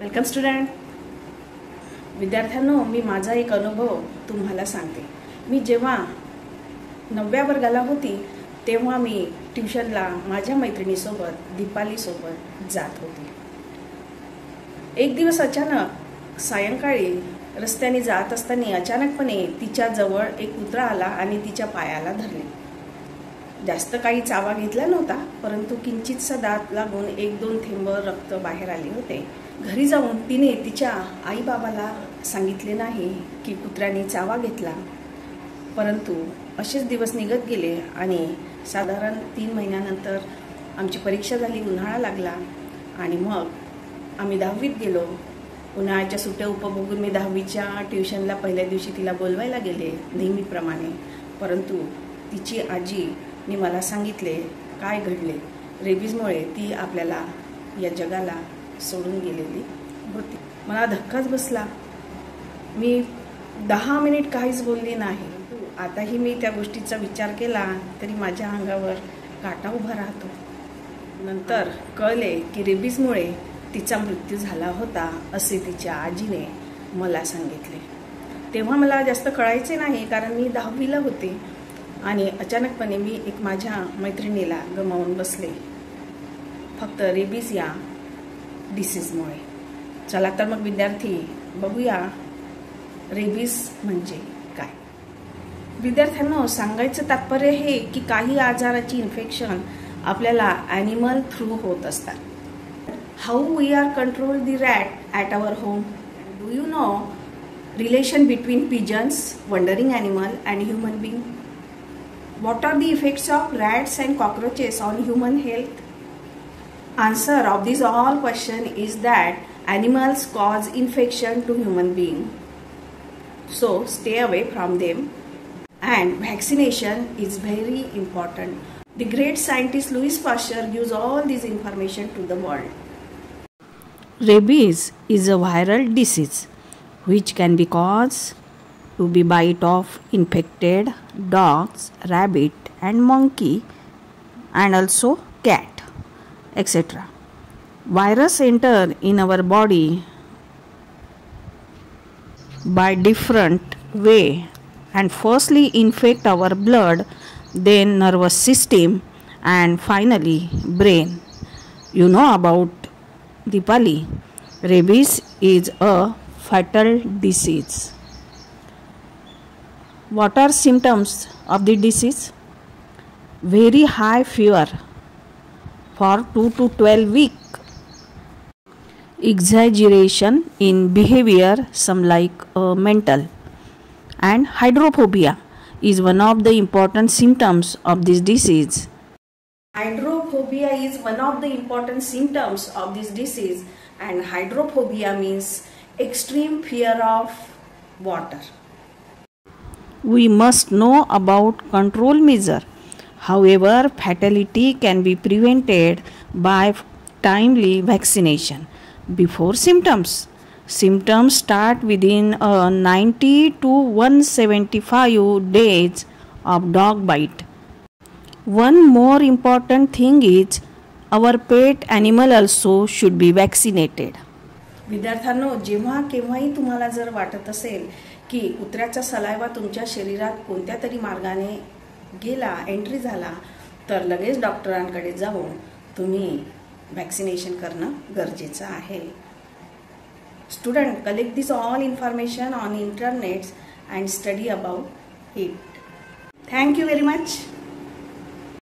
Welcome student. विद्यार्थ्यांनो, मी माझा एक अनुभव तुम्हाला सांगते. मी जेव्हा 9व्या वर्गाला होती तेव्हा मी ट्युशनला माझ्या मैत्रिणीसोबत दीपालीसोबत जात होती. एक दिवस अचानक सायंकाळी रस्त्याने जात असताना अचानकपणे तिच्या जवळ एक कुत्रा आला आणि तिच्या पायाला धरले. जास्त काही चावा घेतला नव्हता, परंतु किंचितसा दात लागून 1-2 थेंब रक्त बाहेर आले होते. घरी जाऊन तिने तिच्या आईबाबाला सांगितले नाही की कुत्र्याने चावा घेतला. परंतु असेच दिवस निघत गेले आणि साधारण 3 महिन्यानंतर आमची परीक्षा झाली. उन्हाळा लागला आणि मग आम्ही 10वीत गेलो. उन्हाळ्याच्या सुट्ट्या उपभोगून मी 10वीच्या ट्युशनला पहिल्या दिवशी तिला बोलवायला गेले नेहमीप्रमाणे. परंतु तिची आजीने मला सांगितले काय घडले. रेबीजमुळे ती आपल्याला या जगाला सोडून गेलेली होती. मला धक्काच बसला. मी 10 मिनिट काहीच बोलली नाही. आताही मी त्या गोष्टीचा विचार केला तरी माझ्या अंगावर काटा उभा राहतो. नंतर कळले की रेबीजमुळे तिचा मृत्यू झाला होता असे तिच्या आजीने मला सांगितले. तेव्हा मला जास्त कळायचे नाही कारण मी 10वीला होते आणि अचानकपणे मी एक माझ्या मैत्रिणीला गमावून बसले फक्त रेबीज या डिसीजमुळे. चला तर मग विद्यार्थी बघूया रेबीज म्हणजे काय. विद्यार्थ्यांना सांगायचं तात्पर्य हे की काही आजाराची इन्फेक्शन आपल्याला ॲनिमल थ्रू होत असतात. How we are control the rat at our home. Do you know relation between pigeons, wandering animal and human being? What are the effects of rats and cockroaches on human health? Answer of these all question is that animals cause infection to human being. So stay away from them. And vaccination is very important. The great scientist Louis Pasteur gives all this information to the world. Rabies is a viral disease which can be caused to be bite of infected dogs, rabbit and monkey and also cat, etc. Virus enter in our body by different way and firstly infect our blood, then nervous system and finally brain. You know about Dipali, rabies is a fatal disease. What are symptoms of the disease? Very high fever for 2 to 12 weeks. Exaggeration in behavior, some like mental. And hydrophobia is one of the important symptoms of this disease. Hydrophobia is one of the important symptoms of this disease, and hydrophobia means extreme fear of water. We must know about control measure. However, fatality can be prevented by timely vaccination. Before symptoms. Symptoms start within 90 to 175 days of dog bite. One more important thing is our pet animal also should be vaccinated. विद्यार्थ्यांनो, जेव्हा केव्हाही तुम्हाला जर वाटत असेल की कुत्र्याचा saliva तुमच्या शरीरात कोणत्या तरी मार्गाने गेला, एंट्री झाला, तर लगेच डॉक्टरांकडे जाऊन तुम्ही वॅक्सिनेशन करणं गरजेचं आहे. Student, collect this all information on internet and study about it. Thank you very much.